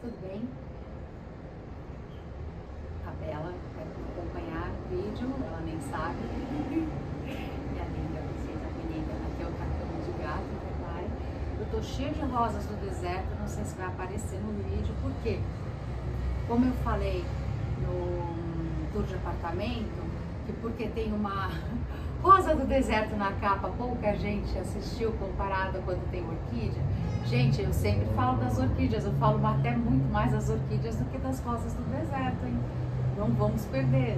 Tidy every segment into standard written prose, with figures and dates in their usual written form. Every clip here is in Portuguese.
tudo bem? A Bela vai acompanhar o vídeo, ela nem sabe. Minha linda, vocês, a menina, aqui é o cartão de gato, vai. Eu tô cheia de rosas do deserto, não sei se vai aparecer no vídeo, porque, como eu falei no tour de apartamento, que porque tem uma rosa do deserto na capa, pouca gente assistiu comparada quando tem orquídea. Gente, eu sempre falo das orquídeas, eu falo até muito mais das orquídeas do que das rosas do deserto, hein? Não vamos perder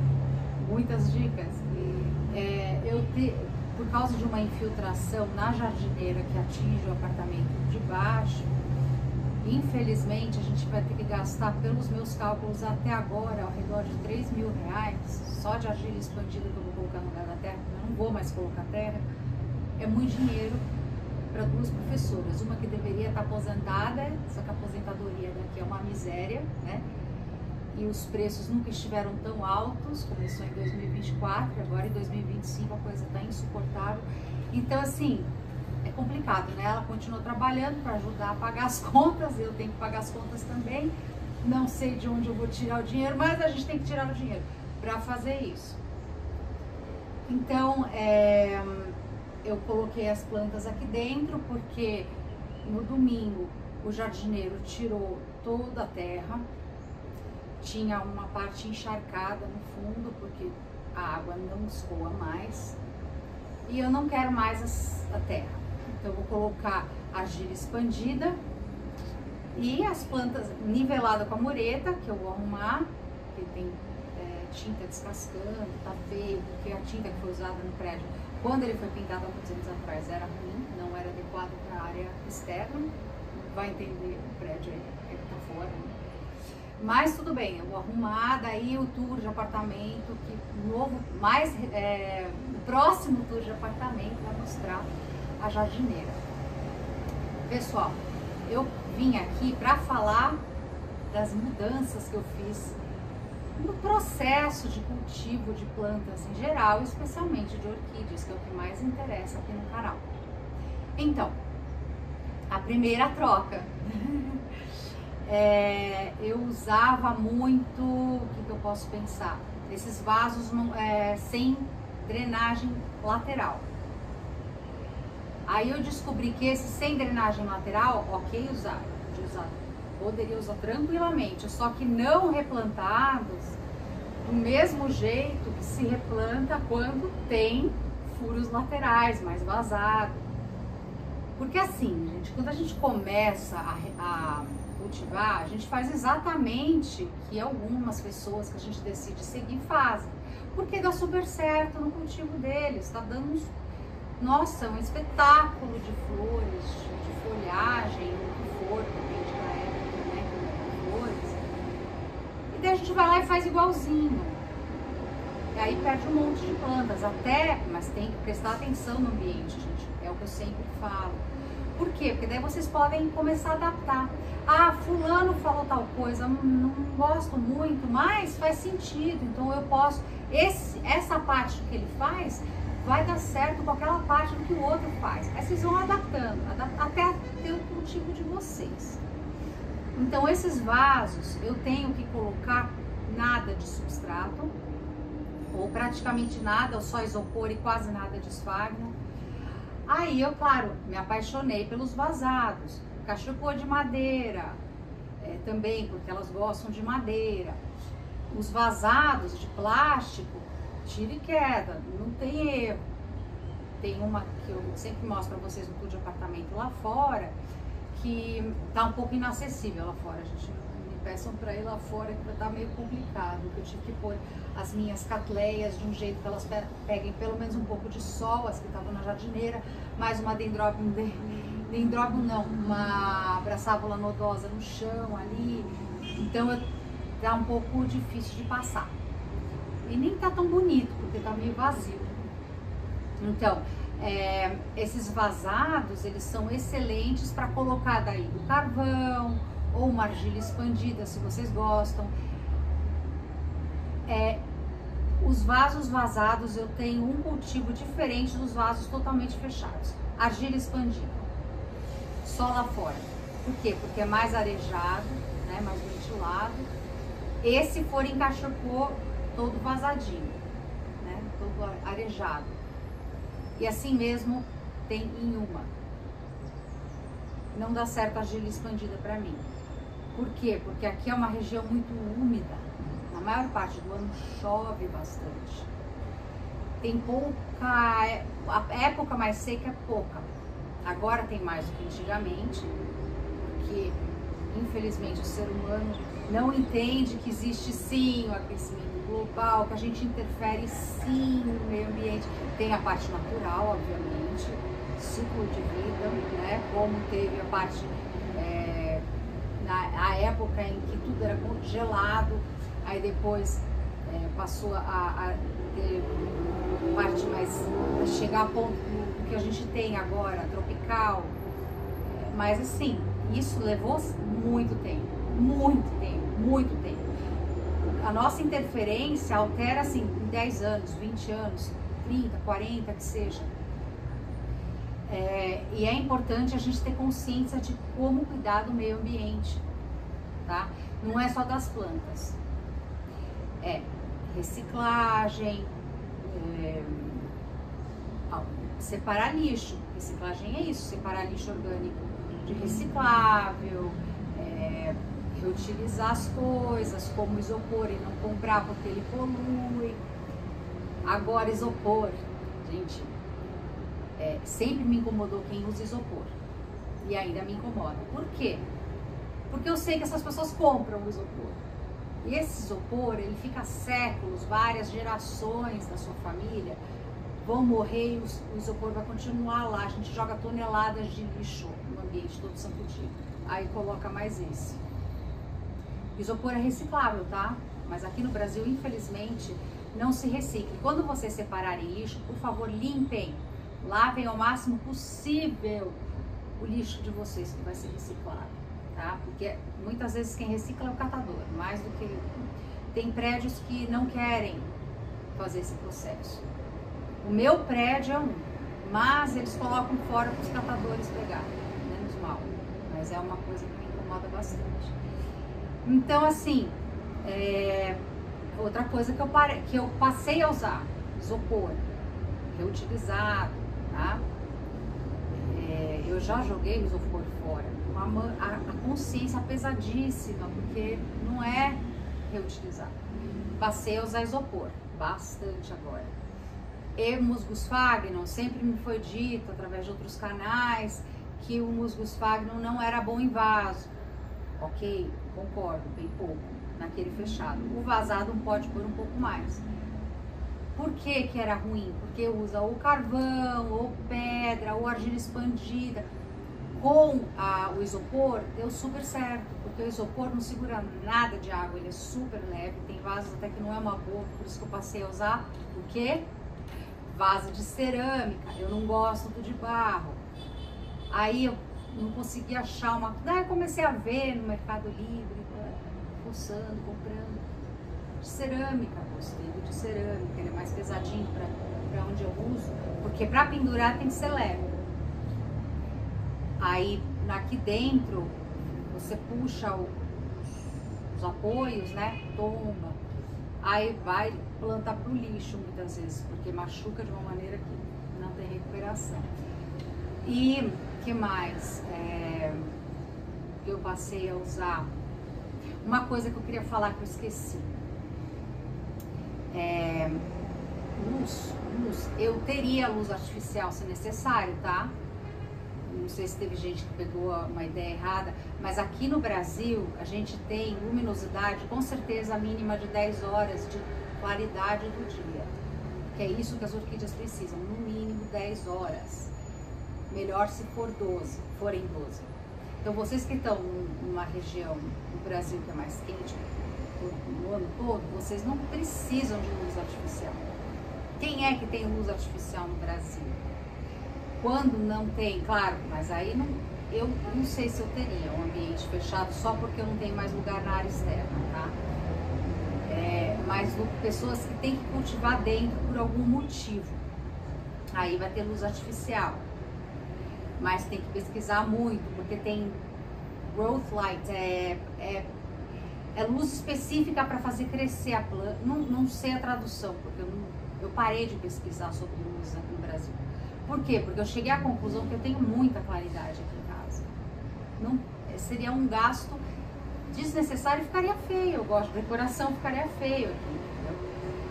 muitas dicas. Por causa de uma infiltração na jardineira que atinge o apartamento de baixo, infelizmente a gente vai ter que gastar, pelos meus cálculos até agora, ao redor de R$3.000 só de argila expandida que eu vou colocar no lugar da terra. Eu não vou mais colocar terra. É muito dinheiro para duas professoras, uma que deveria estar aposentada, só que a aposentadoria daqui é uma miséria, né? E os preços nunca estiveram tão altos, começou em 2024, agora em 2025 a coisa está insuportável. Então, assim, é complicado, né? Ela continua trabalhando para ajudar a pagar as contas, eu tenho que pagar as contas também. Não sei de onde eu vou tirar o dinheiro, mas a gente tem que tirar o dinheiro para fazer isso. Então, eu coloquei as plantas aqui dentro porque no domingo o jardineiro tirou toda a terra. Tinha uma parte encharcada no fundo, porque a água não escoa mais. E eu não quero mais a terra. Então eu vou colocar argila expandida e as plantas niveladas com a mureta, que eu vou arrumar, que tem tinta descascando, tá feio, porque a tinta que foi usada no prédio, quando ele foi pintado há muitos anos atrás, era ruim, não era adequado para a área externa. Vai entender, o prédio é que tá fora, né? Mas tudo bem, eu vou arrumar, daí o tour de apartamento, que o próximo tour de apartamento vai mostrar a jardineira. Pessoal, eu vim aqui para falar das mudanças que eu fiz no processo de cultivo de plantas em geral, especialmente de orquídeas, que é o que mais interessa aqui no canal. Então, a primeira troca. Eu usava muito, o que eu posso pensar? Esses vasos sem drenagem lateral. Aí eu descobri que esse sem drenagem lateral, ok poderia usar tranquilamente, só que não replantados do mesmo jeito que se replanta quando tem furos laterais, mais vazado. Porque assim, gente, quando a gente começa a cultivar, a gente faz exatamente o que algumas pessoas que a gente decide seguir fazem, porque dá super certo no cultivo deles, tá dando nossa, um espetáculo de flores, de folhagem, o que for, depende da época, né, de flores, e daí a gente vai lá e faz igualzinho, e aí perde um monte de plantas, mas tem que prestar atenção no ambiente, gente, é o que eu sempre falo. Por quê? Porque daí vocês podem começar a adaptar. Ah, fulano falou tal coisa, não gosto muito, mas faz sentido, então eu posso, essa parte que ele faz vai dar certo com aquela parte do que o outro faz. Aí vocês vão adaptando, até ter o cultivo de vocês. Então esses vasos, eu tenho que colocar nada de substrato, ou praticamente nada, ou só isopor e quase nada de esfagno. Aí eu, claro, me apaixonei pelos vasados, cachepô de madeira, também porque elas gostam de madeira. Os vasados de plástico, tira e queda, não tem erro. Tem uma que eu sempre mostro para vocês no tour de apartamento lá fora, que tá um pouco inacessível lá fora, gente. Me peçam para ir lá fora que tá meio complicado, que eu tive que pôr as minhas catleias de um jeito que elas peguem pelo menos um pouco de sol, as que estavam na jardineira, mais uma dendróbium não, uma braçávula nodosa no chão ali, então tá um pouco difícil de passar. E nem tá tão bonito, porque tá meio vazio. Então, esses vasados, eles são excelentes para colocar daí o carvão, ou uma argila expandida, se vocês gostam. Os vasos vazados, eu tenho um cultivo diferente dos vasos totalmente fechados. Argila expandida, só lá fora. Por quê? Porque é mais arejado, né? Mais ventilado. Esse for encaixocou todo vazadinho, né? Todo arejado. E assim mesmo tem em uma. Não dá certo a argila expandida para mim. Por quê? Porque aqui é uma região muito úmida. Na maior parte do ano chove bastante. Tem pouca... A época mais seca é pouca. Agora tem mais do que antigamente, porque infelizmente o ser humano não entende que existe sim o aquecimento global, que a gente interfere sim no meio ambiente. Tem a parte natural, obviamente, ciclo de vida, né? Como teve a parte na época em que tudo era congelado, aí depois passou a ter parte mais, a chegar a ponto do que a gente tem agora, tropical. Mas assim, isso levou muito tempo, muito tempo, muito tempo. A nossa interferência altera assim em 10 anos, 20 anos, 30, 40, que seja. E é importante a gente ter consciência de como cuidar do meio ambiente, tá? Não é só das plantas. Reciclagem, separar lixo. Reciclagem é isso, separar lixo orgânico de reciclável, reutilizar as coisas, como isopor e não comprar porque ele polui. Agora, isopor, gente, sempre me incomodou quem usa isopor. E ainda me incomoda. Por quê? Porque eu sei que essas pessoas compram o isopor. E esse isopor, ele fica séculos, várias gerações da sua família vão morrer e o isopor vai continuar lá. A gente joga toneladas de lixo no ambiente todo santo dia. Aí coloca mais esse. Isopor é reciclável, tá? Mas aqui no Brasil, infelizmente, não se recicla. Quando vocês separarem lixo, por favor, limpem. Lavem ao máximo possível o lixo de vocês que vai ser reciclado. Tá? Porque muitas vezes quem recicla é o catador, mais do que... Tem prédios que não querem fazer esse processo. O meu prédio é um, mas eles colocam fora para os catadores pegarem, menos mal. Mas é uma coisa que me incomoda bastante. Então, assim, outra coisa que eu passei a usar, isopor, reutilizado, tá? Eu já joguei isopor fora. A consciência pesadíssima, porque não é reutilizado. Passei a usar isopor, bastante agora. E musgo sphagnum, sempre me foi dito, através de outros canais, que o musgo sphagnum não era bom em vaso. Ok, concordo, bem pouco, naquele fechado. O vazado pode pôr um pouco mais. Por que que era ruim? Porque usa ou carvão, ou pedra, ou argila expandida. Com o isopor deu super certo, porque o isopor não segura nada de água, ele é super leve, tem vasos até que não é uma boa, por isso que eu passei a usar o quê? Vaso de cerâmica. Eu não gosto do de barro. Aí eu não consegui achar uma... Daí eu comecei a ver no Mercado Livre, fuçando, comprando. De cerâmica, gostei do de cerâmica, ele é mais pesadinho para onde eu uso, porque para pendurar tem que ser leve. Aí aqui dentro você puxa os apoios, né? Tomba. Aí vai plantar pro lixo muitas vezes, porque machuca de uma maneira que não tem recuperação. E que mais? Eu passei a usar uma coisa que eu queria falar que eu esqueci. Luz. Eu teria luz artificial se necessário, tá? Não sei se teve gente que pegou uma ideia errada, mas aqui no Brasil a gente tem luminosidade com certeza mínima de 10 horas de claridade do dia, que é isso que as orquídeas precisam, no mínimo 10 horas, melhor se forem 12. Então vocês que estão numa região do Brasil que é mais quente no ano todo, vocês não precisam de luz artificial. Quem é que tem luz artificial no Brasil? Quando não tem, claro, mas aí eu não sei se eu teria um ambiente fechado só porque eu não tenho mais lugar na área externa, tá? Mas pessoas que têm que cultivar dentro por algum motivo, aí vai ter luz artificial. Mas tem que pesquisar muito, porque tem growth light, é luz específica para fazer crescer a planta. Não sei a tradução, porque eu parei de pesquisar sobre luz aqui no Brasil. Por quê? Porque eu cheguei à conclusão que eu tenho muita claridade aqui em casa. Não, seria um gasto desnecessário e ficaria feio. Eu gosto de decoração, ficaria feio aqui.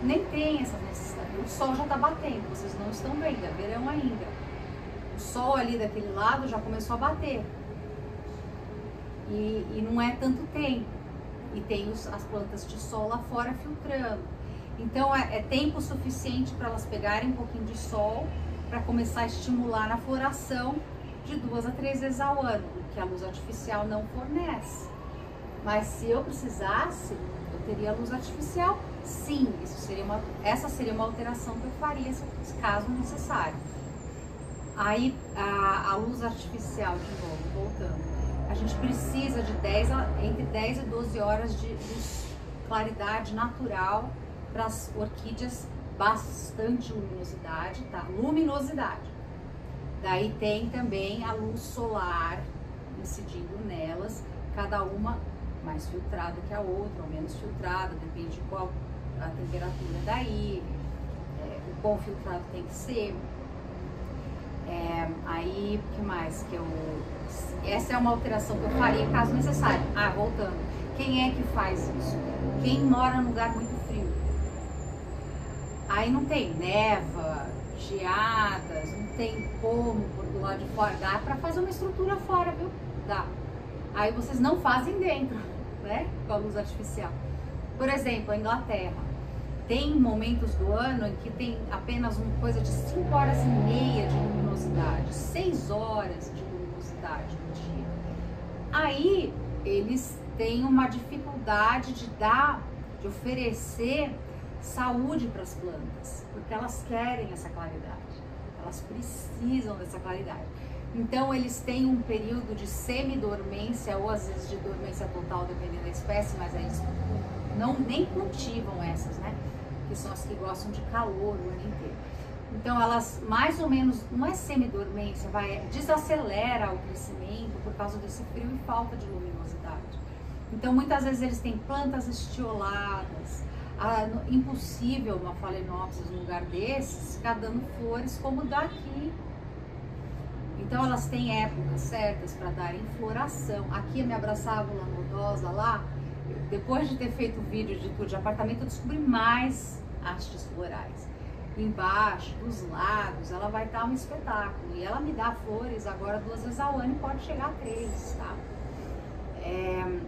Nem tem essa necessidade. O sol já está batendo, vocês não estão vendo, é verão ainda. O sol ali daquele lado já começou a bater. E não é tanto tempo. E tem as plantas de sol lá fora filtrando. Então é tempo suficiente para elas pegarem um pouquinho de sol para começar a estimular na floração de 2 a 3 vezes ao ano, o que a luz artificial não fornece. Mas se eu precisasse, eu teria luz artificial, sim. Essa seria uma alteração que eu faria, caso necessário. Aí a luz artificial, de novo, voltando. A gente precisa de entre 10 e 12 horas de claridade natural para as orquídeas, bastante luminosidade, tá? Luminosidade. Daí tem também a luz solar incidindo nelas, cada uma mais filtrada que a outra, ou menos filtrada, depende de qual a temperatura daí, o quão filtrado tem que ser. Aí, o que mais que essa é uma alteração que eu faria caso necessário. Voltando, quem é que faz isso? Quem mora num lugar muito frio. Aí não tem neva, geadas, não tem como por do lado de fora. Dá pra fazer uma estrutura fora, viu? Dá. Aí vocês não fazem dentro, né? Com a luz artificial. Por exemplo, a Inglaterra. Tem momentos do ano em que tem apenas uma coisa de 5 horas e meia de luminosidade, 6 horas de luminosidade no dia. Aí eles têm uma dificuldade de oferecer saúde para as plantas, porque elas querem essa claridade, elas precisam dessa claridade. Então eles têm um período de semidormência ou às vezes de dormência total, dependendo da espécie, mas eles nem cultivam essas, né? Que são as que gostam de calor o ano inteiro. Então elas mais ou menos, não é semidormência, desacelera o crescimento por causa desse frio e falta de luminosidade. Então muitas vezes eles têm plantas estioladas, impossível uma Phalaenopsis num lugar desses ficar dando flores como daqui. Então elas têm épocas certas para darem floração. Aqui a minha Brassavola nodosa lá, depois de ter feito vídeo de tour de apartamento, eu descobri mais hastes florais. Embaixo, dos lados, ela vai estar um espetáculo. E ela me dá flores agora 2 vezes ao ano e pode chegar a 3, tá? É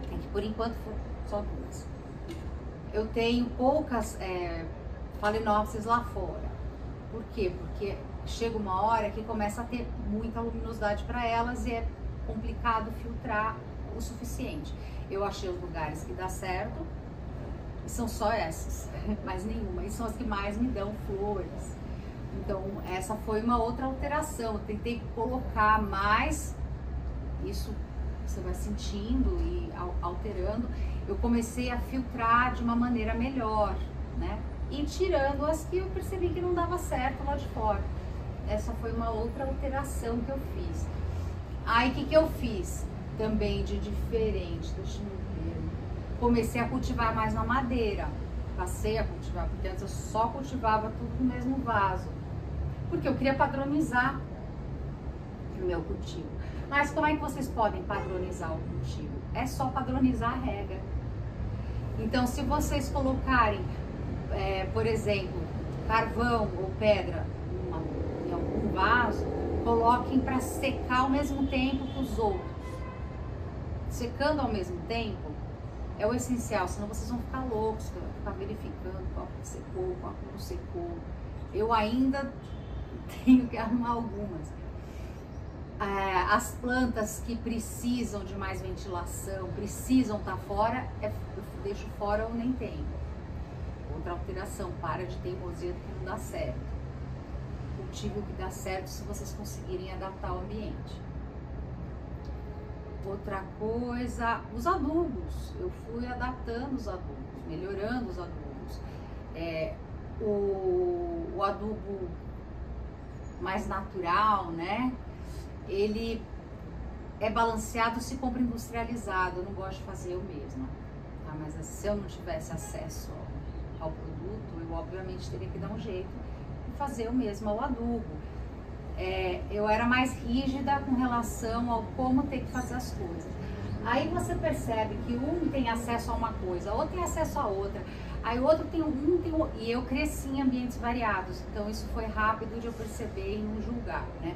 que por enquanto só 2. Eu tenho poucas Phalaenopsis lá fora. Por quê? Porque chega uma hora que começa a ter muita luminosidade para elas e é complicado filtrar o suficiente. Eu achei os lugares que dá certo e são só essas, mais nenhuma, e são as que mais me dão flores. Então essa foi uma outra alteração. Eu tentei colocar mais, isso você vai sentindo e alterando. Eu comecei a filtrar de uma maneira melhor, né? E tirando as que eu percebi que não dava certo lá de fora. Essa foi uma outra alteração que eu fiz. Aí o que eu fiz também de diferente? Deixa eu ver. Comecei a cultivar mais na madeira. Passei a cultivar, porque antes eu só cultivava tudo no mesmo vaso. Porque eu queria padronizar o meu cultivo. Mas como é que vocês podem padronizar o cultivo? É só padronizar a rega. Então se vocês colocarem, por exemplo, carvão ou pedra em algum vaso, coloquem para secar ao mesmo tempo que os outros. Secando ao mesmo tempo é o essencial, senão vocês vão ficar loucos, vão ficar verificando qual que secou, qual que não secou. Eu ainda tenho que arrumar algumas. As plantas que precisam de mais ventilação, precisam estar fora, eu deixo fora ou nem tenho. Outra alteração, para de teimosia do que não dá certo. Cultive o que dá certo se vocês conseguirem adaptar o ambiente. Outra coisa, os adubos. Eu fui adaptando os adubos, melhorando os adubos. O adubo mais natural, né? Ele é balanceado se compra industrializado, eu não gosto de fazer eu mesma, tá? Mas se eu não tivesse acesso ao produto, eu obviamente teria que dar um jeito de fazer eu mesma o adubo. Eu era mais rígida com relação ao como ter que fazer as coisas. Aí você percebe que um tem acesso a uma coisa, outro tem acesso a outra, aí o outro tem e eu cresci em ambientes variados, então isso foi rápido de eu perceber e não julgar, né?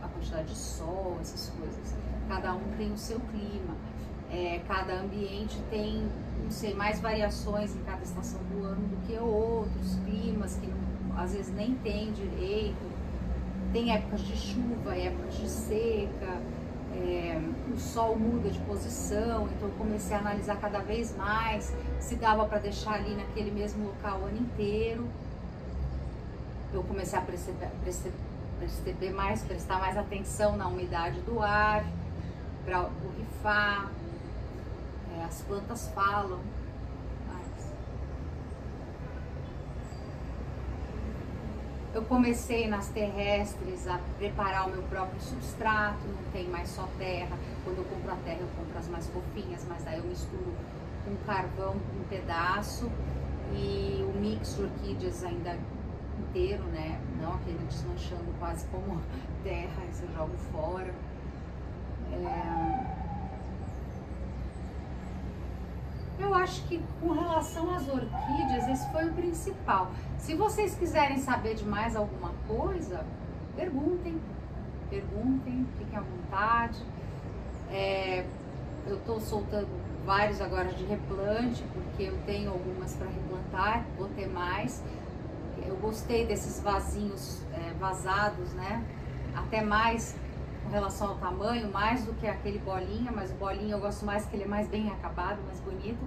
A quantidade de sol, essas coisas. Cada um tem o seu clima, cada ambiente tem, não sei, mais variações em cada estação do ano do que outros climas que às vezes nem tem direito. Tem épocas de chuva, épocas de seca, o sol muda de posição, então eu comecei a analisar cada vez mais se dava para deixar ali naquele mesmo local o ano inteiro. Eu comecei a prestar mais atenção na umidade do ar, para borrifar, as plantas falam. Eu comecei nas terrestres a preparar o meu próprio substrato, não tem mais só terra. Quando eu compro a terra, eu compro as mais fofinhas, mas daí eu misturo com carvão um pedaço e o mix de orquídeas ainda inteiro, né? Não aquele desmanchando quase como terra, isso eu jogo fora. Eu acho que com relação às orquídeas, esse foi o principal. Se vocês quiserem saber de mais alguma coisa, perguntem, fiquem à vontade. Eu estou soltando vários agora de replante, porque eu tenho algumas para replantar, vou ter mais. Eu gostei desses vasinhos vazados, né? Até mais com relação ao tamanho, mais do que aquele bolinha, mas o bolinha eu gosto mais que ele é mais bem acabado, mais bonito.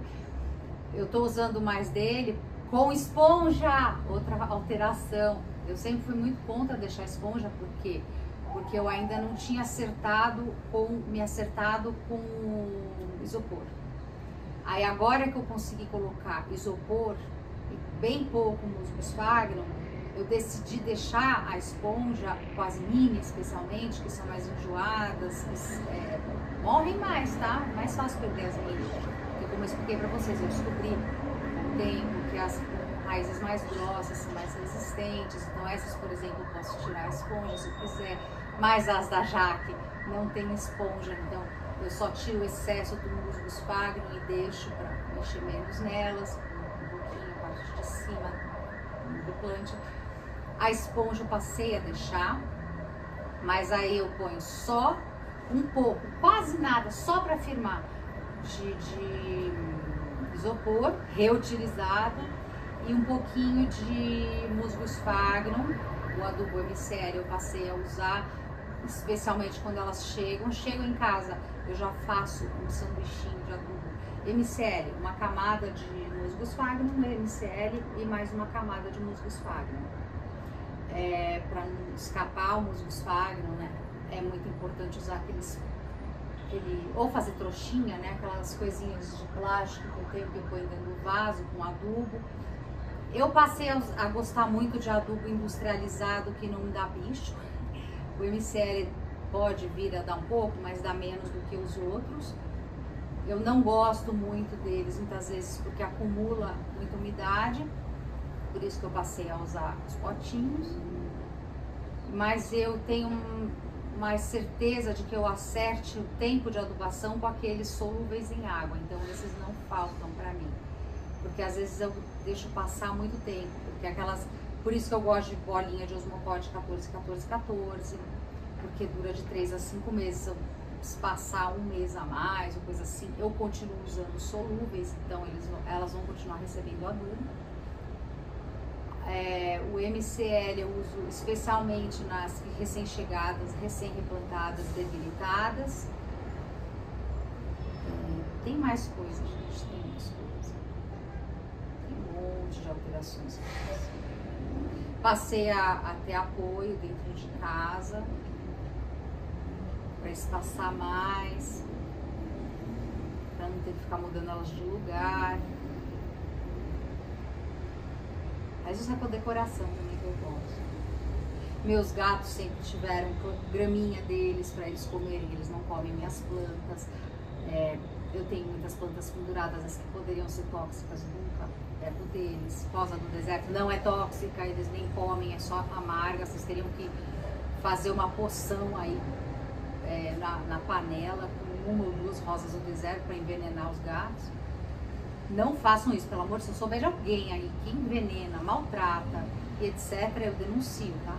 Eu tô usando mais dele com esponja, outra alteração. Eu sempre fui muito contra deixar esponja, por quê? Porque eu ainda não tinha me acertado com isopor. Aí agora que eu consegui colocar isopor e bem pouco musgo sphagnum, eu decidi deixar a esponja com as mini, especialmente, que são mais enjoadas, morrem mais, tá? Mais fácil perder as mini. Porque como eu expliquei pra vocês, eu descobri com o tempo que as raízes mais grossas são mais resistentes. Então essas, por exemplo, eu posso tirar a esponja se eu quiser. Mas as da Jaque não tem esponja, então eu só tiro o excesso do musgo sphagnum e deixo para mexer menos nelas, um pouquinho a parte de cima do plante. A esponja eu passei a deixar, mas aí eu ponho só um pouco, quase nada, só para firmar, de isopor reutilizado e um pouquinho de musgo sphagnum. O adubo MCL eu passei a usar, especialmente quando elas chegam em casa, eu já faço um sanduichinho de adubo MCL, uma camada de musgo sphagnum, MCL e mais uma camada de musgo sphagnum. Para não escapar o musgo sphagnum, né? É muito importante usar ou fazer trouxinha, né? Aquelas coisinhas de plástico que eu tenho que eu ponho dentro do vaso com adubo. Eu passei a gostar muito de adubo industrializado que não me dá bicho. O MCL pode vir a dar um pouco, mas dá menos do que os outros. Eu não gosto muito deles, muitas vezes, porque acumula muita umidade. Por isso que eu passei a usar os potinhos. Mas eu tenho mais certeza de que eu acerte o tempo de adubação com aqueles solúveis em água. Então, esses não faltam para mim. Porque às vezes eu deixo passar muito tempo. Por isso que eu gosto de bolinha de osmopode 14, 14, 14. Porque dura de 3 a 5 meses. Se passar um mês a mais, ou coisa assim, eu continuo usando solúveis. Então, elas vão continuar recebendo adubo. O MCL eu uso especialmente nas recém-chegadas, recém-replantadas, debilitadas. Tem mais coisas, gente, tem mais coisas. Tem um monte de alterações. Passei a ter apoio dentro de casa, para espaçar mais, para não ter que ficar mudando elas de lugar. Mas isso é com decoração também que eu gosto. Meus gatos sempre tiveram graminha deles para eles comerem, eles não comem minhas plantas. Eu tenho muitas plantas penduradas, as que poderiam ser tóxicas, nunca pego deles. Rosa do deserto não é tóxica, eles nem comem, é só amarga. Vocês teriam que fazer uma poção aí na panela com 1 ou 2 rosas do deserto para envenenar os gatos. Não façam isso, pelo amor de Deus. Se eu souber de alguém aí que envenena, maltrata e etc., eu denuncio, tá?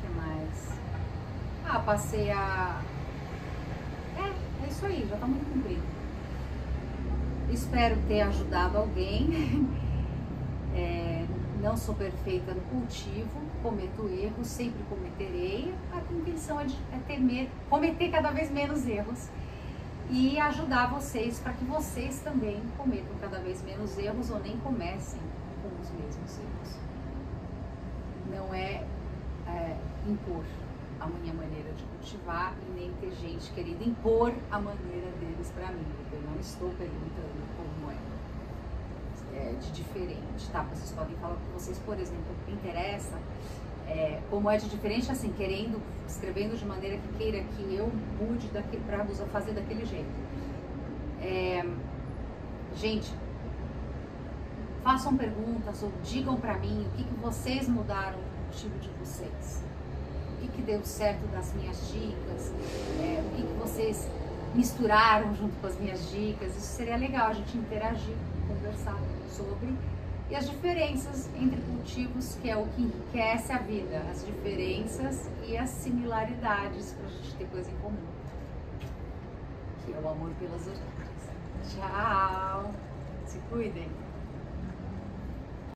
Que mais? Passei a... É isso aí, já tá muito comprido. Espero ter ajudado alguém. Não sou perfeita no cultivo, cometo erros, sempre cometerei. A intenção é cometer cada vez menos erros e ajudar vocês para que vocês também cometam cada vez menos erros ou nem comecem com os mesmos erros. Não é impor a minha maneira de cultivar e nem ter gente querendo impor a maneira deles para mim. Eu não estou perguntando como de diferente, tá? Vocês podem falar o que vocês, por exemplo, interessa, como é de diferente, assim, escrevendo de maneira que queira que eu mude para fazer daquele jeito. Gente, façam perguntas ou digam para mim o que vocês mudaram no cultivo de vocês, o que deu certo das minhas dicas, o que vocês misturaram junto com as minhas dicas. Isso seria legal, a gente interagir, conversar sobre, e as diferenças entre cultivos, que é o que enriquece a vida, as diferenças e as similaridades, para a gente ter coisa em comum, que é o amor pelas orquídeas. Tchau! Se cuidem!